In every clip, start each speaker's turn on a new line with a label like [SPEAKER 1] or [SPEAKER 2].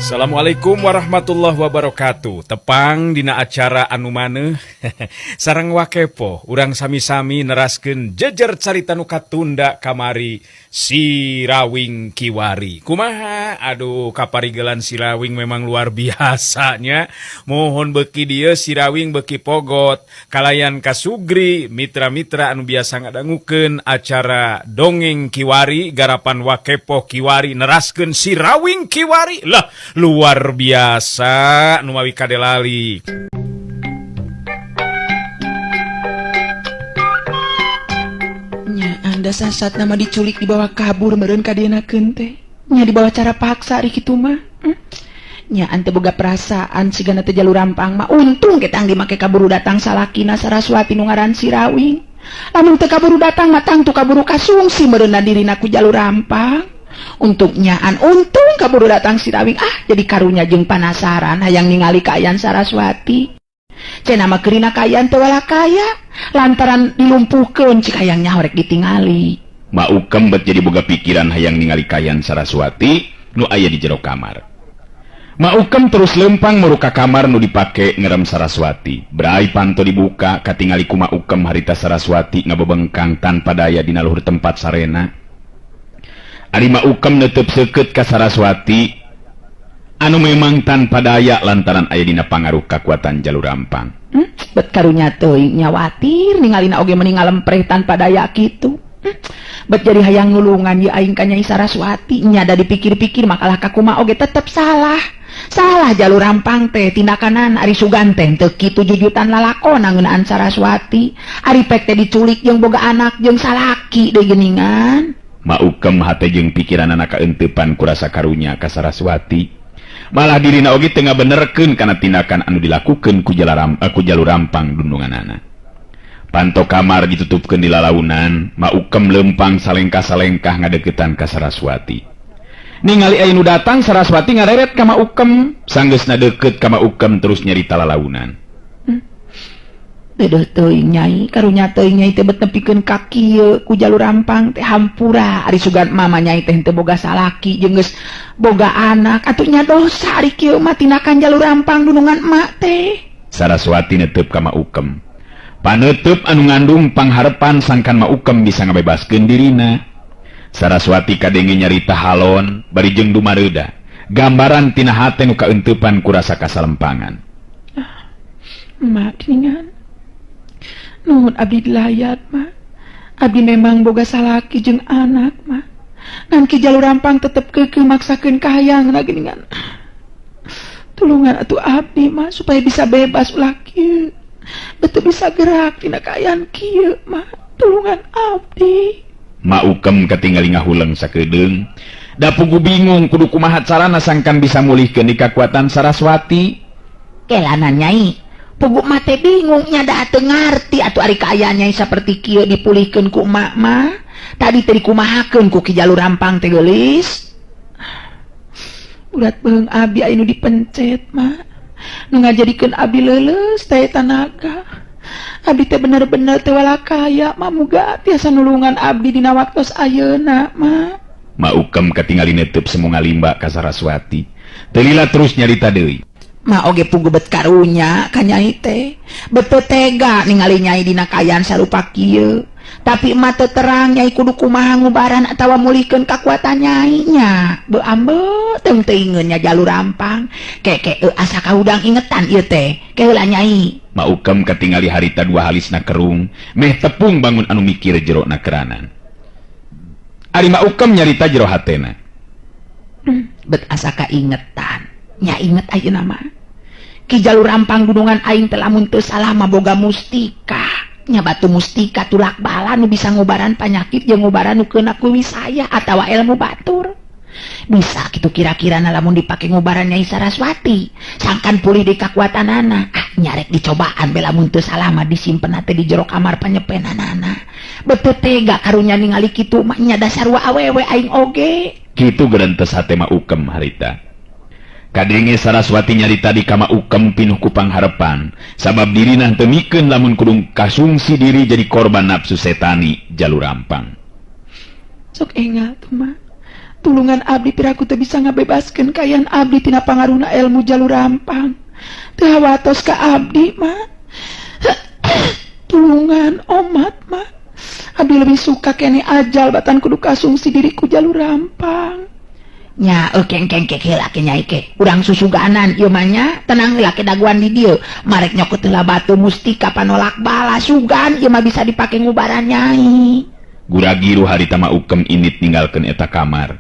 [SPEAKER 1] Assalamualaikum warahmatullahi wabarakatuh. Tepang dina acara anu maneuh sareng wakepo urang sami-sami neraskeun jejer carita nu katunda kamari si Rawing Kiwari. Kumaha? Aduh, kaparigelan si Rawing memang luar biasanya. Mohon beuki dieu si Rawing beuki pogot kalayan kasugri mitra-mitra anu biasa ngadangukeun acara dongeng Kiwari garapan wakepo Kiwari neraskeun si Rawing Kiwari. Lah, luar biasa nu mawi kadelali.
[SPEAKER 2] Nya anda sasat nama diculik dibawa kabur meureun ka dienakeun teh. Nya dibawa cara paksa ari kitu mah. Nya ante boga perasaan sigana teh jalur rampang mah untung kita angge make kaburu datang salakina Saraswati nu ngaran si Rawing. Lamun teu kaburu datang mah tang tu kaburu kasungsi meureunna dirina ku jalur rampang. Untuknya untung kaburu datang si Rawing jadi karunya jeung panasaran hayang ningali kaayaan Saraswati. Cenah mah keurina kaayaan teu wala kaya lantaran dilumpuhkeun cik hayangnya horek ditingali.
[SPEAKER 3] Maukem bet jadi boga pikiran hayang ningali kaayaan Saraswati nu aya di jero kamar. Maukem terus lempang meruka kamar nu dipake ngerem Saraswati. Berai panto dibuka katingali ku Maukem harita Saraswati ngabebengkang tanpa daya dina luhur tempat sarena. Ari Maukem netep seukeut ka Saraswati anu memang tanpa daya lantaran aya dina pangaruh kakuatan jalur rampang.
[SPEAKER 2] Bet karunya teuing nyawatir ningalina oge meni ngalempreh tanpa daya kitu. Bet jadi hayang nulungan ye aing ka Nyai Saraswati nya da dipikir-pikir makalah ka kumaha oge tetep salah. Salah jalur rampang teh tindakanan ari sugan teh teu kitu jujutan lalakon ngeunaan Saraswati. Ari pek teh diculik jeung boga anak jeung salaki deui geuningan.
[SPEAKER 3] Maukem hate jeung pikiran anak kaentepan ku rasa karunya ka Saraswati. Malah dirina oge teu ngabenerkeun kana tindakan anu dilakukeun ku jalur rampang dundunganana. Panto kamar ditutupkeun di lalaunan, Maukem lempang salengkah-salengkah ngadeukeutan ka Saraswati. Ningali aya nu datang Saraswati ngareret ka Maukem, sanggeusna deukeut ka Maukem terus nyarita lalaunan.
[SPEAKER 2] Deudeuh teuing Nyai, karunya teuing Nyai teh bet nepikeun ka kieu ku jalur rampang teh hampura ari sugan mama Nyai teh teu boga salaki jeung geus boga anak atuh nya dosa ari kieu mah tindakan jalur rampang dunungan emak teh.
[SPEAKER 3] Saraswati netep ka Maukem. Paneuteub anu ngandung pangharepan sangkan Maukem bisa ngabebaskeun dirina. Saraswati kadenge nyarita halon bari jeung dumareuda gambaran tina hate nu kaeunteupan ku rasa kasalempangan.
[SPEAKER 2] Mak geuningan nuhun abdi dilayat mah. Abdi memang boga salaki jeung anak mah. Ngan ki jalur rampang tetep keukeuh maksakeun kahayangna geuningan. Tulungan atuh abdi mah supaya bisa bebas ulah kieu. Betul bisa gerak tina kaayaan kieu mah. Tulungan abdi.
[SPEAKER 3] Maukem katingali ngahuleng sakedeung. Da pugu bingung kudu kumaha carana sangkan bisa mulihkeun di kakuatan Saraswati.
[SPEAKER 2] Kelana Nyai. Pugu mate bingung nya da teu ngarti atuh ari kaayaan Nyai saperti kieu dipulihkeun ku emak mah. Tadi teh dikumahakeun ku ki jalur rampang teh geulis. Urat beung abdi anu dipencet mah. Nu ngajadikeun abdi leuleus teh tanaga. Abdi teh bener-bener teh wala kaya mah muga tiasa nulungan abdi dina waktos ayeuna mah.
[SPEAKER 3] Maukem katingali netep semu ngalimba ka Saraswati. Teu lila terus nyarita deui.
[SPEAKER 2] Ma oge pugu bet karunya ka Nyai teh betul tega ningali Nyai dina kaayaan sarupa kieu. Tapi emak teu terang Nyai kudu kumaha ngubaran atawa mulihkeun kakuatan Nyai nya. Beu ambe teu teuingeun nya jalur rampang. Keke asa kaudang ingetan ieu teh. Keheula Nyai.
[SPEAKER 3] Maukem katingali harita dua halisna kerung meh tepung bangun anu mikir jero na keranan. Ari Maukem nyarita jero hatena.
[SPEAKER 2] Bet asa kaingetan. Nya inget ayeuna mah ki jalur rampang dudungan aing teh lamun teu salah mah boga mustika. Nya batu mustika tulak bala nu bisa ngubaran panyakit jeung ngubaran nu keuna ku wisaya atawa ilmu batur. Bisa kitu kira-kira lamun dipake ngubaran Nyai Saraswati sangkan pulih di kakuatanana. Nyarek dicobaan bela mun teu salah mah disimpen teh di jero kamar panyepenanana. Betul tega karunya ningali kitu mah nya dasar wa awewe aing oge.
[SPEAKER 3] Kitu geurentes hate Maukem harita. Kadenge Saraswati nyarita di ka Maukem pinuh ku pangharepan sabab dirina teu mikeun lamun kudu kasungsi diri jadi korban nafsu setani jalur rampang.
[SPEAKER 2] Sok engal tuh mah tulungan abdi piraku teu bisa ngabebaskeun kayan abdi tina pangaruhna ilmu jalur rampang. Teu hawatos ka abdi mah. Tulungan omat mah. Abdi lebih suka kene ajal batan kudu kasungsi diriku jalur rampang. Nya kengkeng ke heula ke nyai ke. Urang susuganan ieu mah nya, tenang heula ke daguan di dieu. Marek nyokot heula batu mustika panolak bala sugan ieu mah bisa dipake ngubaran nyai.
[SPEAKER 3] Guragiru harita Maukem init ninggalkeun eta kamar.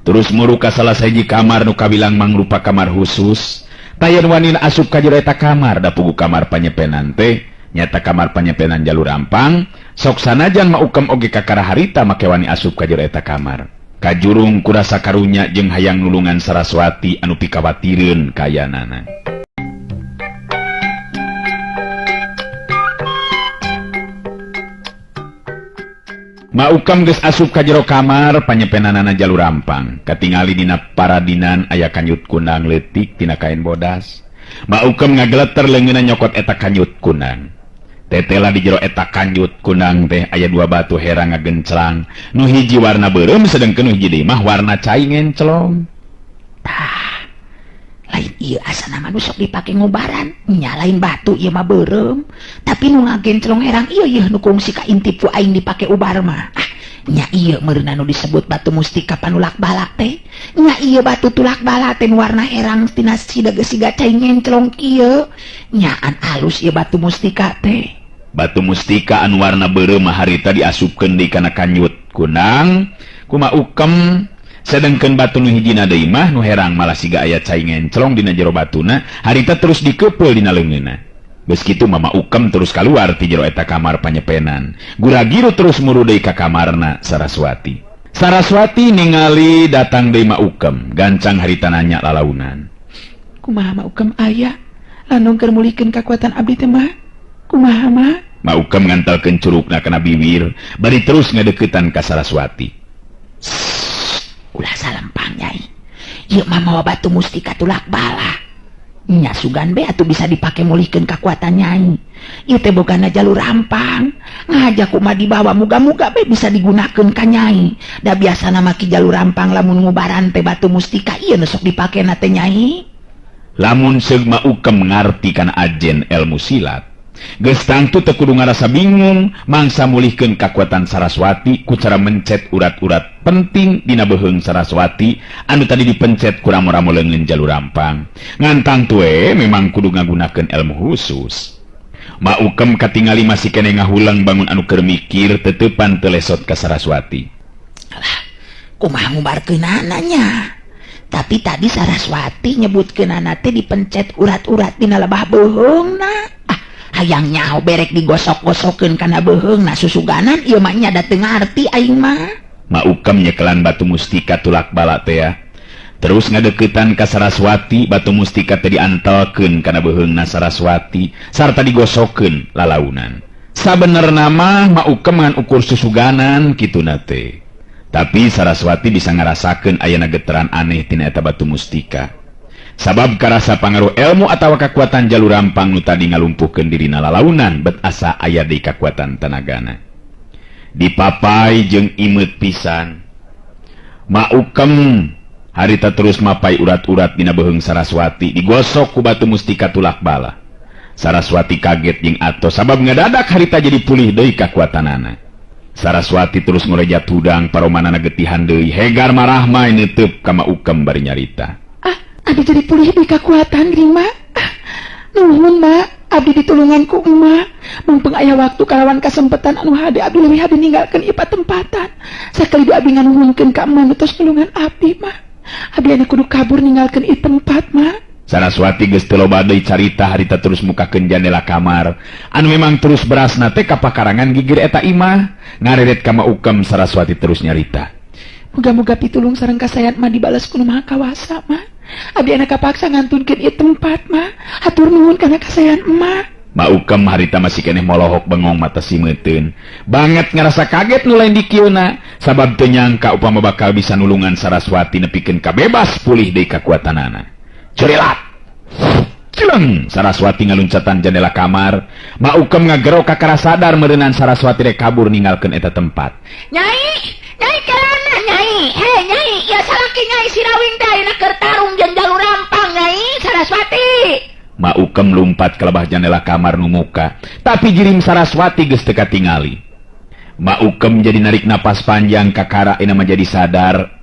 [SPEAKER 3] Terus muru ka salah sahiji kamar nu kabilang mangrupa kamar khusus. Tayan wanina asup ka jero eta kamar da pugu kamar panyepenan teh nyata kamar panyepenan jalur rampang. Sok sanajan Maukem oge kakara harita make wani asup ka jero eta kamar. Kajurung kurasa karunya jeung hayang nulungan Saraswati anu pikawatireun kayanana. Maukem geus asup ka jero kamar panyepenanana jalur rampang. Katingali dina paradinan aya kanyut kunang leutik tina kain bodas. Maukem ngageleter leungeunna nyokot eta kanyut kunang. Tetela di jero eta kanyut kunang teh aya dua batu herang ngagenclang. Nu hiji warna beureum sedengkeun nu hiji deui mah warna cai ngencelong.
[SPEAKER 2] Lain ieu asana mah nu sok dipake ngubaran. Nya lain batu ieu mah beureum. Tapi nu ngagenclong herang ieu nu kungsi ka intipu aing dipake ubar mah. Nya ieu meureunna nu disebut batu mustika panulak bala teh. Nya ieu batu tulak bala teh warna herang tina siga cai ngencelong kieu. Nyaan alus ieu batu mustika teh.
[SPEAKER 3] Batu mustika anu warna beureum mah harita diasupkeun deui kana kanyut kunang ku Maukem. Sedengkeun batu nu hijina deui mah nu herang malah siga aya cai ngencelong dina jero batuna harita terus dikeupel dina leungeunna. Geus kitu mah Maukem terus kaluar ti jero eta kamar panyepenan. Guragiru terus muru deui ka kamarna Saraswati. Saraswati ningali datang deui Maukem, gancang harita nanya lalaunan.
[SPEAKER 2] Kumaha Maukem aya? Lanung keur mulihkeun kakuatan abdi teh mah? Kumaha mah?
[SPEAKER 3] Maukem ngantelkeun curugna kana bibir, bari terus ngadeuketan ka Saraswati.
[SPEAKER 2] Ulah salempang nyai. Ieu mah mawa batu mustika tulak bala. Nya sugan be atuh bisa dipake mulihkeun kakuatan nyai. Ieu teh bogana jalur rampang. Ngajak kumaha dibawa muga-muga be bisa digunakeun ka nyai. Da biasana maki jalur rampang lamun ngubaran teh batu mustika ieu nu sok dipakena teh nyai.
[SPEAKER 3] Lamun seug Maukem ngarti kana ajen ilmu silat, geus tangtu teu kudu ngarasa bingung mangsa mulihkeun kakuatan Saraswati ku cara mencet urat-urat penting dina beheung Saraswati anu tadi dipencet ku ramo-ramo leungeun jalur rampang. Ngan tangtu memang kudu ngagunakeun ilmu khusus. Maukem katingali masih kene ngahulang bangun anu keur mikir teteupan teu lesot ka Saraswati.
[SPEAKER 2] Alah, kumaha ngubarkeunana nya? Tapi tadi Saraswati nyebutkeunana teh dipencet urat-urat dina lebah beheungna. Hayang nyaho berek digosok-gosokeun kana beheungna susuganan ieu mah nya da teu ngarti aing mah.
[SPEAKER 3] Maukem nyekelan batu mustika tulak bala teh ya. Terus ngadeuketan ka Saraswati, batu mustika teh diantelkeun kana beheungna Saraswati sarta digosokeun lalaunan. Sabenerna mah Maukem ngan ukur susuganan kituna teh. Tapi Saraswati bisa ngarasakeun ayana geteran aneh tina eta batu mustika. Sabab karasa pangaruh ilmu atawa kakuatan jalur rampang nu tadi ngalumpuhkeun dirina lalaunan bet asa aya deui kakuatan tenagana. Dipapai jeung imeut pisan. Maukem harita terus mapai urat-urat dina beheung Saraswati digosok ku batu mustika tulak bala. Saraswati kaget jeung atos sabab ngadadak harita jadi pulih deui kakuatanana. Saraswati terus ngorejat hudang paromanana getihan deui hegar marah mah neuteup ka Maukem bari nyarita.
[SPEAKER 2] Abdi jadi pulih di kakuatan gering mah. Nuhun mah, abdi ditulungan ku emak. Mumpung aya waktu kalawan kasempetan anu hade abdi leuwih hade ninggalkeun ieu tempatan. Sakali di abdi nganuhunkeun ka emak nu tos nulungan abdi mah. Abdi anu kudu kabur ninggalkeun ieu tempat mah.
[SPEAKER 3] Saraswati geus teu loba deui carita harita terus mukakeun jendela kamar. Anu memang terus berasna teh ka pakarangan gigir eta imah. Ngareret ka Maukem Saraswati terus nyarita.
[SPEAKER 2] Muga-muga pitulung sareng kasayan mah dibales ku Nu Maha Kawasa mah. Abdi anak kapaksa ngantunkeun ieu tempat mah. Hatur nuhun kana kasayan emak.
[SPEAKER 3] Maukem harita masih keneh molohok bengong mata simeuteun. Banget ngerasa kaget nu lain di kieuna sabab teu nyangka upama bakal bisa nulungan Saraswati nepikeun kabebas pulih deui kakuatanana. Cerilat. Cileng Saraswati ngaluncatan jendela kamar. Maukem ngagero kakara sadar meureunnan Saraswati rek kabur ninggalkeun eta tempat.
[SPEAKER 2] Nyai, nyai kelana nyai. Heh nyai, ieu Nyai Sirawing teh ayeuna keur tarung jeung jalur rampang Nyai Saraswati.
[SPEAKER 3] Maukem lumpat ke lebah jendela kamar nu muka, tapi jirim Saraswati geus teu katingali. Maukem jadi narik napas panjang kakara ina menjadi sadar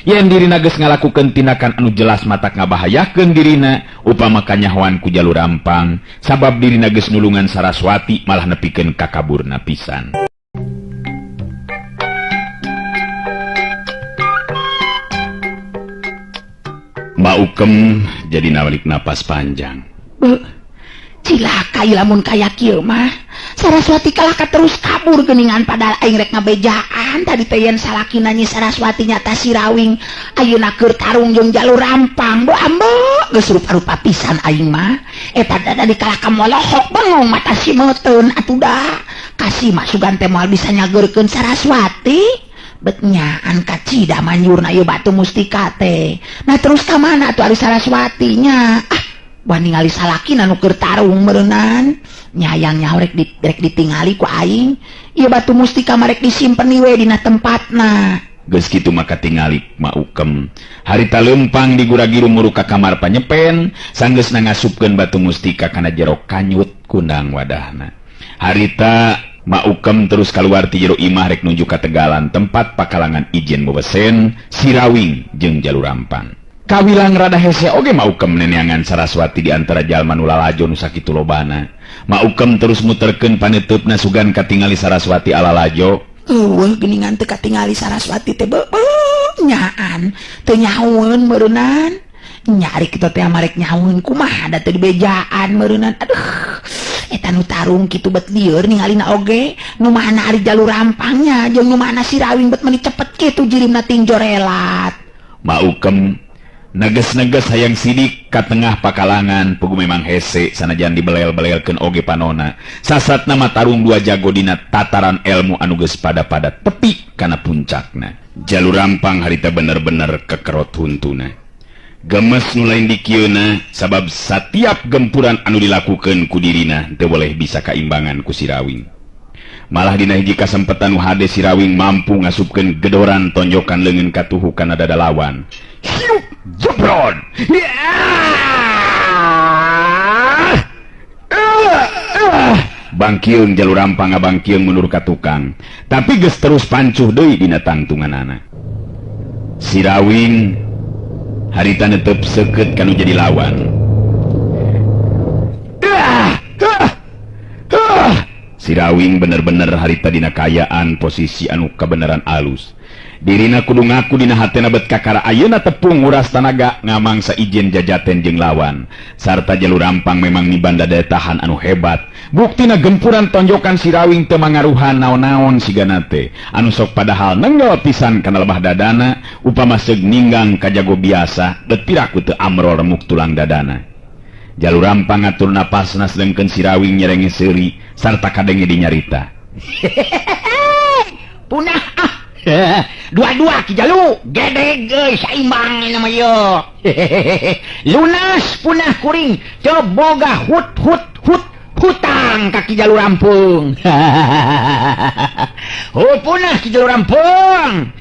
[SPEAKER 3] yen dirina geus ngalakukeun tindakan anu jelas matak ngabahayakeun dirina upama kanyahoan ku jalur rampang, sabab dirina geus nulungan Saraswati malah nepikeun ka kaburna pisan. Maukem jadi narik napas panjang.
[SPEAKER 2] Cilaka lamun kaya kieu mah. Saraswati kalaka terus kabur geuningan padahal aing rek ngabejaan tadi teh yen salakina Nyi Saraswati nyata Sirawing ayeuna keur tarung jeung jalur rampang. Bu ambo geus rupa-rupa pisan aing mah. Eta tadi kalaka molohok bengong mata simeuteun atuh da. Kasih masukan teh moal bisa nyageurkeun Saraswati. Betnyaan kacida manyurna ieu batu mustika teh. Nah terus ka mana atuh ari Saraswati nya? Wah ningali salakina nu keur tarung meureunnan. Nyayang nyaho rek ditingali ku aing. Ieu batu mustika mah rek disimpen we dina tempatna.
[SPEAKER 3] Geus kitu maka tingali Maukem. Harita leumpang digura-giru muru ka kamar panyepen, sanggeusna ngasupkeun batu mustika kana jero kanyut kundang wadahna. Harita Maukem terus kaluar ti jero imah rek nuju ka tegalan tempat pakalangan ijen bobesen Sirawing jeung jalur rampang. Kawilang rada hese oge Maukem neneangan Saraswati di antara jalma nu lalajo nu sakitu lobana. Maukem terus muterkeun paneteupna sugan katingali Saraswati alalajo.
[SPEAKER 2] Geuningan teu katingali Saraswati teh nyaan teu nyahoeun meureunnan. Nyari kitu teh marek nyahoeun kumaha da teu dibejaan meureunnan. Aduh. Eta nu tarung kitu bet lieur ningalina oge nu mana ari jalur rampangnya jeung nu mana Sirawing bet meuni cepet kitu jirimna ting jorelat.
[SPEAKER 3] Maukem neges-neges hayang sidik ka tengah pakalangan pugu memang hese sanajan dibelel-belelkeun oge panona. Sasatna mah tarung dua jago dina tataran ilmu anu geus pada-pada tepi kana puncakna. Jalur rampang harita bener-bener kekerot huntuna. Gemes nu lain di kieuna sabab setiap gempuran anu dilakukeun ku dirina teu boleh bisa kaimbangan ku Sirawing. Malah dina hiji kasempetan nu hade Sirawing mampu ngasupkeun gedoran tonjokan leungeun ka tuhu kana dada lawan. Hiup jebrod. Bangkieung jalur rampang ngabangkieung mundur ka tukang, tapi geus terus pancuh deui dina tangtunganana. Sirawing harita netep seukeut kanu jadi lawan. Sirawing bener-bener harita dina kayaan posisi anu kebenaran alus. Dirina kudu ngaku dina hatena bet kakara ayeuna tepung nguras tanaga ngamangsa ijen jajaten jeung lawan. Sarta jalur rampang memang nibanda daya tahan anu hebat. Buktina gempuran tonjokan Sirawing teu mangaruhan naon-naon sigana teh. Anu sok padahal nenggel pisan kana lebah dadana upama seug ninggang ka jago biasa bet piraku teu amrol remuk tulang dadana. Jalur rampang ngatur napasna sedengkeun Sirawing nyerenge seuri sarta kadenge dinyarita.
[SPEAKER 2] Punah dua-dua ki jalu gede geus saimbang nama yo. Lunas punah kuring teu boga hutang kaki jalur rampung. Punah ki jalur rampung.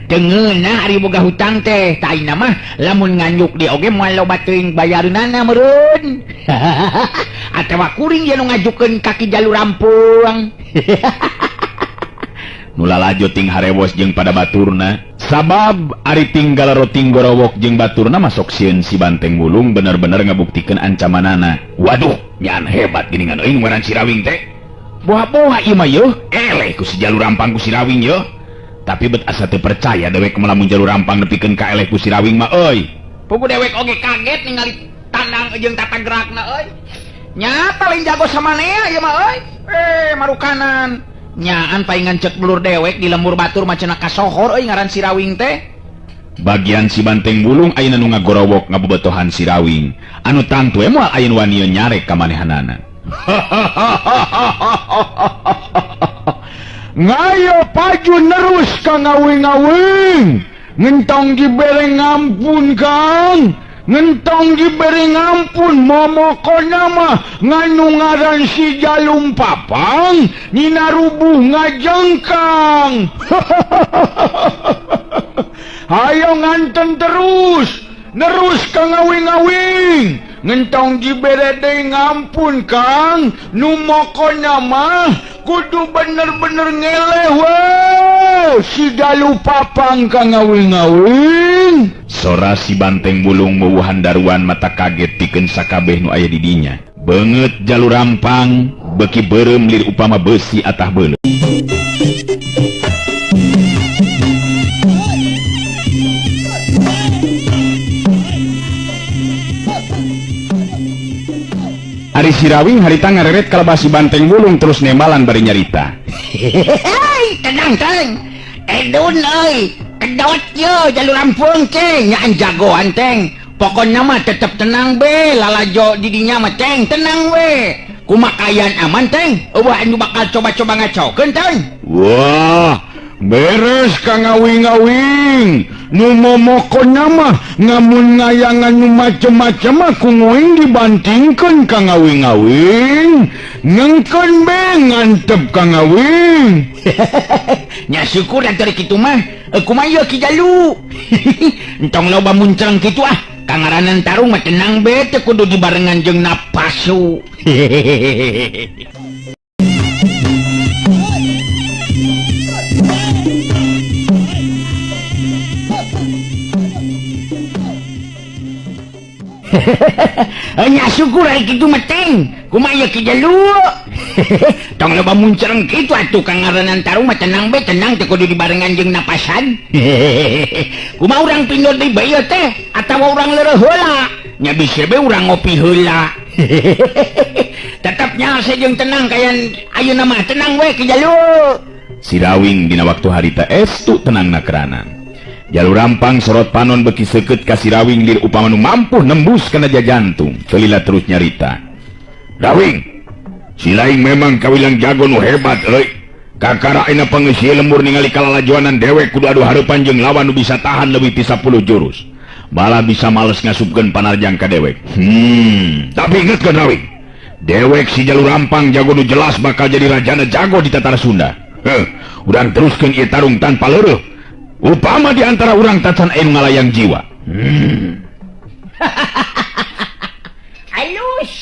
[SPEAKER 2] Tengeuna ari boga hutang teh taina mah lamun nganyuk di oge moal loba teuing bayareunana meureun. Atawa kuring ye nu ngajukeun kaki jalur rampung.
[SPEAKER 3] Nulalajo ting harewos jeung pada baturna sabab ari tinggal roting gorowok jeung baturna masuk sieun si Banteng Wulung bener-bener ngabuktikeun ancamanana. Waduh nyaan hebat geuningan euy ngaran Sirawing teh. Boha-boha ieu mah yeuh eleh ku si jalur rampang ku Sirawing yeuh. Tapi bet asa teu percaya dewek melamun jalur rampang nepikeun ka eleh ku Sirawing mah euy.
[SPEAKER 2] Pugu dewek oge kaget ningali tandang jeung tata gerakna euy. Nyata lain jago samanea ieu mah euy. Marukanan. Nyaan paingan cek belur dewek di lembur batur macana kasohor euy ngaran Sirawing teh.
[SPEAKER 3] Bagian si Banteng Wulung ayeuna nu ngagorowok ngabobetohan Sirawing. Anu tangtu moal ayeun wanieu nyarek ka manehanana. Ngayo paju nerus ka ngawing-ngawing. Ngentong dibere ngampun Kang.
[SPEAKER 4] ngentong diberi ngampun momokona mah nganu ngaran si Jalum Papang nina rubuh ngajengkang. Hayo nganten terus kang ngawing-ngawing ngentong diberi deui ngampun kang nu mokona mah kudu bener-bener ngeleh weh si Jalum Papang kang ngawing-ngawing.
[SPEAKER 3] Sora si Banteng Bulung meuwuhan daruan mata kaget pikeun sakabeh nu aya di dinya. Beungeut Jalur Rampang beuki beureum lir upama beusi atah beuleuh. Ari Sirawing harita ngareret kalebah si Banteng Bulung terus nemalan bari nyarita.
[SPEAKER 5] Hei, tenang teng. Edun euy, kedot ye Jalur Rampung ceng, nyaan jagoan teng. Pokoknya mah tetep tenang be, lalajo di dinya mah teng, tenang we. Kumakayan aman teng, eueuh anu bakal coba-coba ngacokeun teng.
[SPEAKER 4] Wah, beres kang ngawing-ngawing. Nu momokonna mah ngamun ngayangan nu macem-macem mah ku nguing dibantingkeun kang ngawing-ngawing. Ngengkeun be ngantep kang ngawing.
[SPEAKER 5] Nya syukur dari kitu mah, kumaha Ki Jalu. Entong loba muncreng kitu ah. Kangaranan tarung mah tenang be, teu kudu dibarengan jeung napasu. Nya syukur ari kitu mah teng. Kumaha Ki Jalu? Tong loba muncreng kitu atuh kangaranan tarung mah tenang be, tenang teu kudu dibarengan jeung napasan. Kumaha urang pindho deui bae teh atawa urang leureuh heula? Nya bisi be urang ngopi heula. Tetep nyaose jeung tenang kayan ayeuna mah tenang we Ki Jalu.
[SPEAKER 3] Sirawing dina waktu harita estu tenangna keranan. Jalur Rampang sorot panon beki seukeut ka Sirawing lir upama nu mampu nembus kana jantung. Celila terus nyarita. Rawing, si Laing memang kawilang jago nu hebat euy. Kakara ayeuna pangeus lembur ningali kalalajoanan dewek kudu adu hareupan jeung lawan nu bisa tahan leuwih ti 10 jurus. Malah bisa males ngasupkeun panarjang ka dewek. Tapi ingetkeun Rawing. Dewek si Jalur Rampang jago nu jelas bakal jadi rajana jago di Tatara Sunda. Urang teruskeun ieu tarung tanpa leureuk. Upama di antara urang tacan aya nu ngalayang jiwa.
[SPEAKER 5] Halus.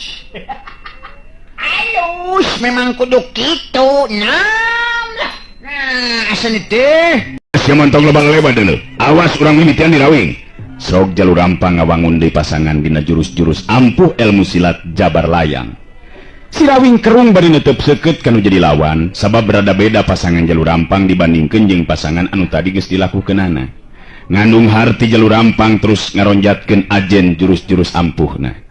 [SPEAKER 5] Halus memang kudu kitu. Nah, asal teh.
[SPEAKER 3] Sia mantong lebang lebat deuleu. Awas urang mimitian di Rawing. Srog Jalur Rampang ngawangun deui pasangan dina jurus-jurus ampuh ilmu silat Jabar Layang. Si Rawing kerung bari netep seukeut kanu jadi lawan, sabab berada beda pasangan Jalur Rampang dibandingkeun jeung pasangan anu tadi geus dilakukeunana. Ngandung harti Jalur Rampang terus ngaronjatkeun ajen jurus-jurus ampuhna.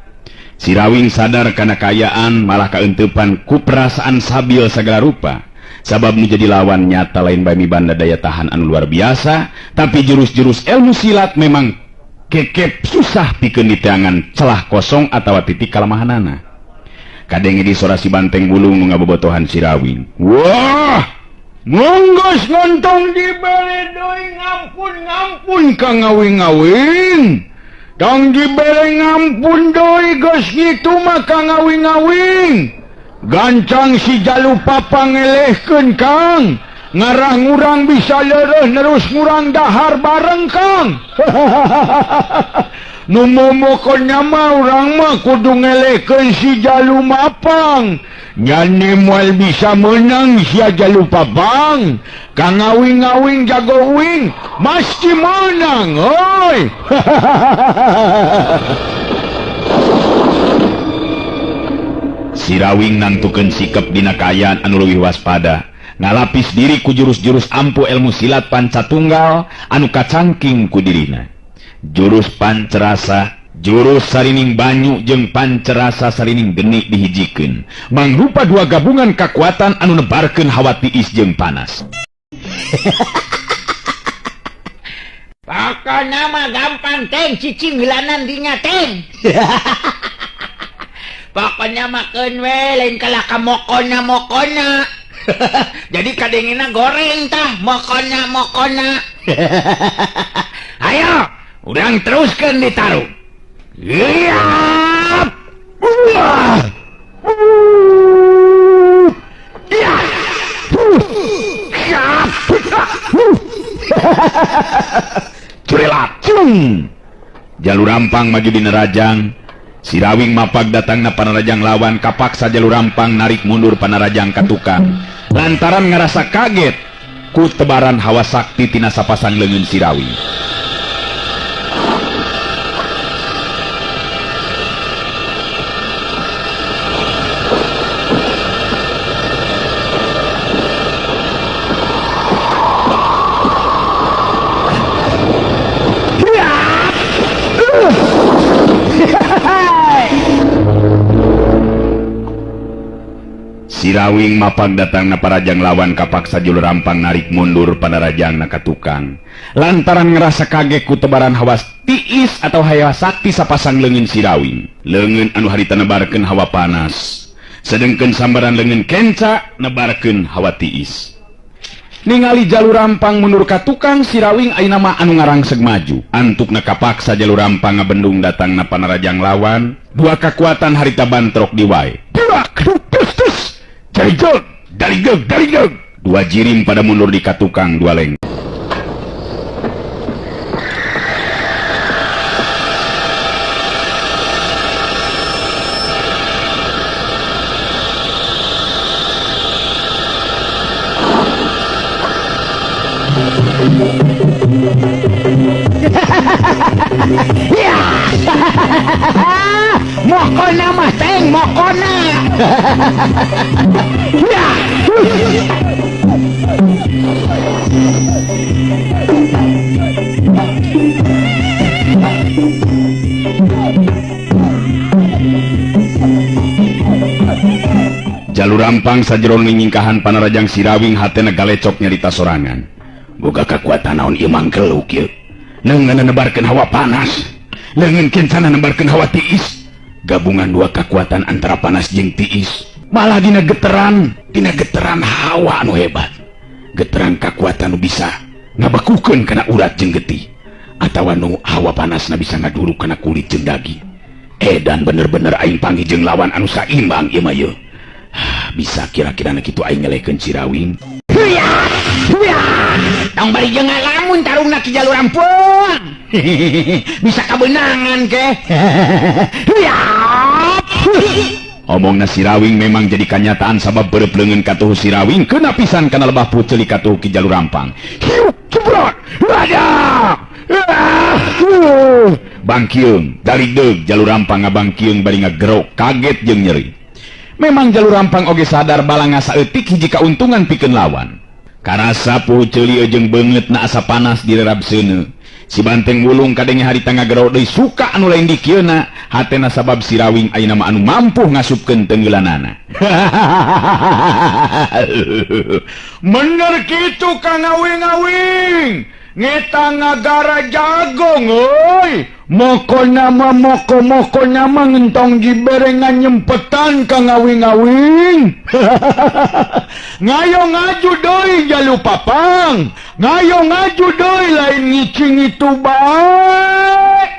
[SPEAKER 3] Si Rawing sadar kana kayaan malah kaeunteupan ku perasaan sabil sagala rupa. Sabab nu jadi lawan nyata lain bae mibanda daya tahan anu luar biasa, tapi jurus-jurus ilmu silat memang kekep susah pikeun diteangan celah kosong atawa titik kalemahanana. Kadenge di sora si Banteng Bulung nu ngabobotohan si Rawing.
[SPEAKER 4] Wah, ngonggos ngontong dibere deui ngampun kang ngawing-ngawing. Tong dibere ngampun deui geus kitu mah kang ngawing-ngawing. Gancang si Jalur Papang ngelehkeun kang. Ngarang urang bisa leureuh nerus ngurang dahar bareng kang. Nu momokonna mah urang mah kudu ngelehkeun si Jalur Papang. Nyane moal bisa menang si Jalur Papang. Kang ngawing-ngawing jago uing mesti menang oi.
[SPEAKER 3] Si Rawing nantukeun sikep dina kaayaan anu leuwih waspada, ngalapis diri ku jurus-jurus ampuh ilmu silat pancatunggal anu kacangking ku dirina. Jurus pancerasa, jurus sarining banyu jeung pancerasa sarining geni dihijikeun, mangrupa dua gabungan kekuatan anu nebarkeun hawa tiis jeung panas.
[SPEAKER 5] Pokoknya mah gampang teng, cicing gelanan dinya teng. Pokoknya makeun we, lain kalah ka mokona. Jadi kadengina goreng tah, mokona. Ayo, urang teruskeun ditaruh.
[SPEAKER 4] Iya. Ya.
[SPEAKER 3] Curelat cung. Jalur rampang maju di nerajang. Sirawing mapag datang na panarajang lawan, kapaksa jalur rampang narik mundur panarajang katukang. Lantaran ngerasa kaget ku tebaran hawa sakti tina sapasang leungeun Sirawing. Sirawing mapag datang na parajang lawan, kapaksa jalur rampang narik mundur panarajang nakatukang. Lantaran ngerasa kaget ku tebaran hawa tiis atau hawa sakti sapasang leungeun Sirawing. Leungeun anu harita nebarkeun hawa panas, sedengkeun sambaran leungeun kenca nebarkeun hawa tiis. Ningali jalur rampang mundur ka tukang, Sirawing ayeuna mah anu ngarangseg maju. Antukna kapaksa jalur rampang ngabendung datang na panarajang lawan. Dua kekuatan harita bantrok di wae. Tus. Daligeg. Dua jirim pada mundur di katukang dua leng.
[SPEAKER 5] Mokona mah teng, mokona. Ya.
[SPEAKER 3] Jalur rampang sajeron nyingkahan panarajang Sirawing, hatena galecok nyarita sorangan. Boga kekuatan naon ieu mangkeluk ieu. Leungeun nebarkeun hawa panas, leungeun kencana nebarkeun hawa tiis. Gabungan dua kekuatan antara panas jeung tiis, malah dina geteran hawa anu hebat. Geteran kekuatan nu bisa ngabakukeun kana urat jeung getih, atawa nu hawa panas na bisa ngaduruk kana kulit jeung daging. Dan bener-bener aing panggih jeung lawan anu saimbang ieu mah yeuh. Bisa kira-kira kitu aing ngelekeun Sirawing.
[SPEAKER 5] Tong bari jeung ngalamun tarungna ki jalur rampung. Bisa kabenangan ke.
[SPEAKER 3] Omongna Sirawing memang jadi kenyataan sabab beureup leungeun katuh Sirawing keuna pisan kana lebah puceuli katuh ki jalur rampang. Hiup cebrot. Ada. Bangkiung, daligdeug jalur rampang ngabangkiung bari ngagerok, kaget jeung nyeri. Memang jalur rampang oge sadar balanga saeutik hiji kauntungan pikeun lawan. Karasa puceuli jeung beungeutna asa panas direrabseuneu. Si banteng wulung kadenge harita ngagerok deui suka anu lain di kieuna, hatena sabab Sirawing ayeuna mah anu mampu ngasupkeun teunggelanana.
[SPEAKER 4] Bener kitu Kang Awing. Ngeta ngagara jagong euy. Mokona mah moko-mokona mah ngentong jiberengan nyempetan Kang Awing. Ngayo ngaju deui jalu papang. Ngayo ngaju deui lain ngicing itu bae.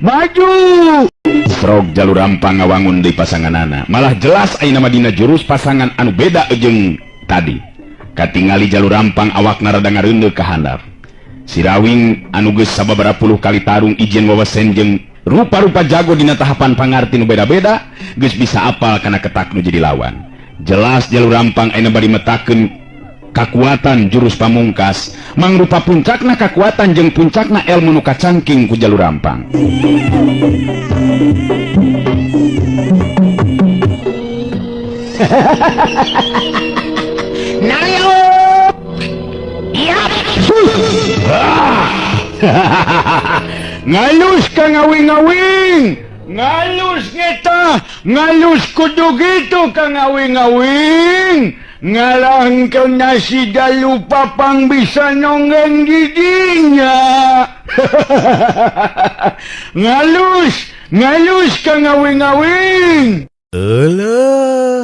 [SPEAKER 4] Maju.
[SPEAKER 3] Strok jalur rampang ngawangun deui pasanganana. Malah jelas ayeuna mah dina jurus pasangan anu beda jeung tadi. Katingali jalur rampang awakna rada ngareundeuk ka handap. Sirawing anu geus sababaraha puluh kali tarung ijen wawasen jeung rupa-rupa jago dina tahapan pangarti nu beda-beda, geus bisa apal kana ketak nu jadi lawan. Jelas jalur rampang ayeuna bari metakeun kakuatan jurus pamungkas, mangrupa puncakna kakuatan jeung puncakna elmu nu kacangking ku jalur rampang.
[SPEAKER 5] Nayop. Yap.
[SPEAKER 4] Ngalus Kang Awing. Ngalus ngeta. Ngalus kudu gitu Kang Awing. Ngalangkeun nasi dalu papang bisa nonggeng giginya. Ngalus Kang Awing.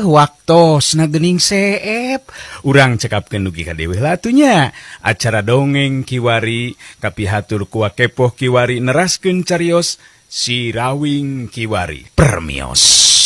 [SPEAKER 1] waktos na gening seep. Urang cekapkeun dugi ka dewe latunya. Acara dongeng kiwari kapihatur ku Wakepoh kiwari neraskeun carios si Rawing kiwari. Permios.